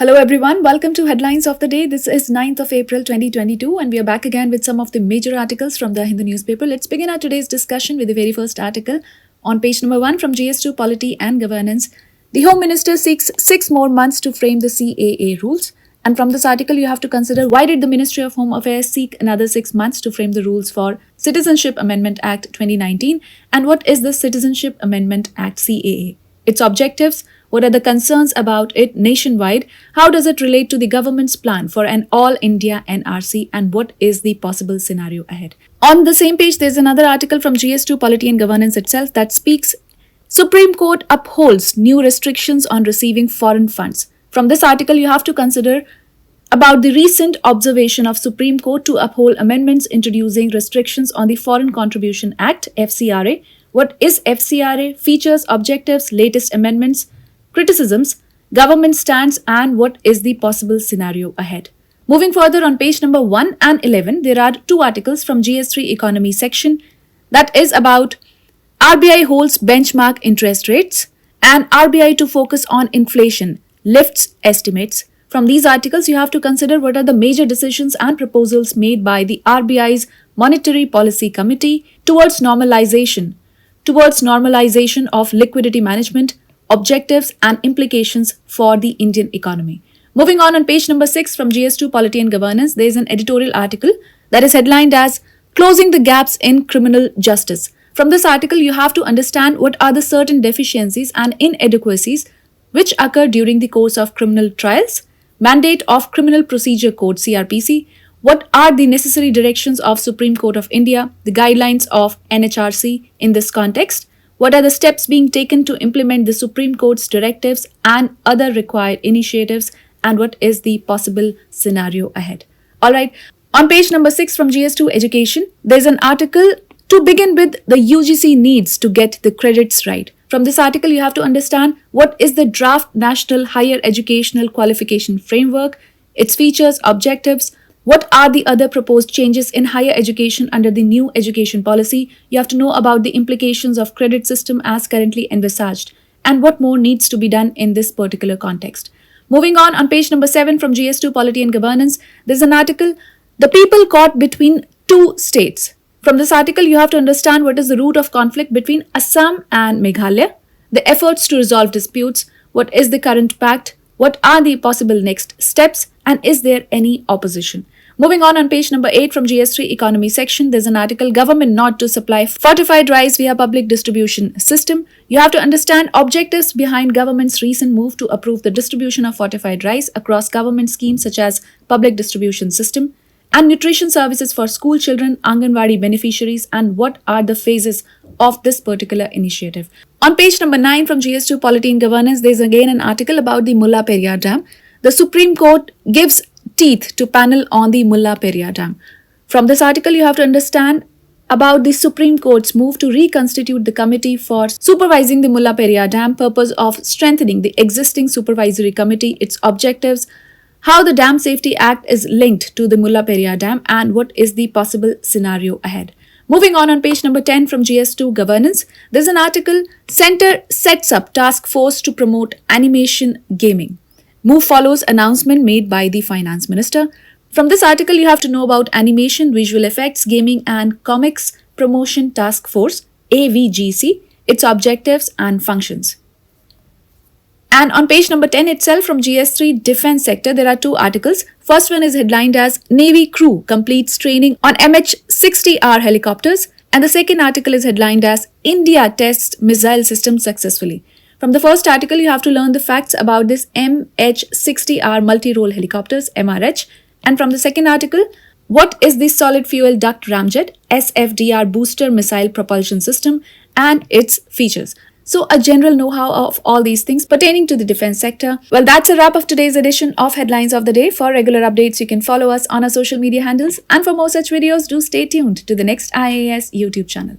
Hello everyone, welcome to Headlines of the Day. This is 9th of April 2022 and we are back again with some of the major articles from the Hindu newspaper. Let's begin our today's discussion with the very first article on page number 1 from GS2 Polity and Governance. The Home Minister seeks 6 more months to frame the CAA rules. And from this article you have to consider why did the Ministry of Home Affairs seek another 6 months to frame the rules for Citizenship Amendment Act 2019 and what is the Citizenship Amendment Act CAA? Its objectives, what are the concerns about it nationwide, how does it relate to the government's plan for an all-India NRC and what is the possible scenario ahead. On the same page, there's another article from GS2 Polity and Governance itself that speaks, Supreme Court upholds new restrictions on receiving foreign funds. From this article, you have to consider about the recent observation of Supreme Court to uphold amendments introducing restrictions on the Foreign Contribution Act, FCRA. What is FCRA? Features, objectives, latest amendments, criticisms, government stance and what is the possible scenario ahead. Moving further on page number 1 and 11, there are 2 articles from GS3 Economy section that is about RBI holds benchmark interest rates and RBI to focus on inflation, lifts estimates. From these articles, you have to consider what are the major decisions and proposals made by the RBI's Monetary Policy Committee towards normalization of liquidity management, objectives and implications for the Indian economy. Moving on page number 6 from GS2 Polity and Governance, there is an editorial article that is headlined as Closing the Gaps in Criminal Justice. From this article, you have to understand what are the certain deficiencies and inadequacies which occur during the course of criminal trials, mandate of Criminal Procedure Code CRPC, what are the necessary directions of Supreme Court of India, the guidelines of NHRC in this context, what are the steps being taken to implement the Supreme Court's directives and other required initiatives and what is the possible scenario ahead. Alright, on page number 6 from GS2 Education, there is an article to begin with the UGC needs to get the credits right. From this article, you have to understand what is the draft National Higher Educational Qualification Framework, its features, objectives, what are the other proposed changes in higher education under the new education policy? You have to know about the implications of credit system as currently envisaged and what more needs to be done in this particular context. Moving on page number 7 from GS2 Polity and Governance, there's an article, The People Caught Between Two States. From this article, you have to understand what is the root of conflict between Assam and Meghalaya, the efforts to resolve disputes, what is the current pact, what are the possible next steps, and is there any opposition? Moving on page number 8 from GS3 Economy section, there's an article, Government not to supply fortified rice via public distribution system. You have to understand objectives behind government's recent move to approve the distribution of fortified rice across government schemes such as public distribution system and nutrition services for school children, Anganwadi beneficiaries, and what are the phases of this particular initiative. On page number 9 from GS2 Polity and Governance, there's again an article about the Mullaperia Dam. The Supreme Court gives teeth to panel on the Mullaperia Dam. From this article, you have to understand about the Supreme Court's move to reconstitute the committee for supervising the Mullaperia Dam, purpose of strengthening the existing supervisory committee, its objectives, how the Dam Safety Act is linked to the Mullaperia Dam and what is the possible scenario ahead. Moving on page number 10 from GS2 Governance, there's an article, Centre sets up task force to promote animation gaming. Move follows announcement made by the Finance Minister. From this article, you have to know about Animation, Visual Effects, Gaming and Comics Promotion Task Force, AVGC, its objectives and functions. And on page number 10 itself from GS3 Defence Sector, there are 2 articles. First one is headlined as Navy Crew Completes Training on MH-60R Helicopters. And the second article is headlined as India Tests Missile System Successfully. From the first article, you have to learn the facts about this MH-60R multi-role helicopters, MRH. And from the second article, what is the solid fuel duct ramjet, SFDR booster missile propulsion system and its features. So a general know-how of all these things pertaining to the defense sector. Well, that's a wrap of today's edition of Headlines of the Day. For regular updates, you can follow us on our social media handles. And for more such videos, do stay tuned to the Next IAS YouTube channel.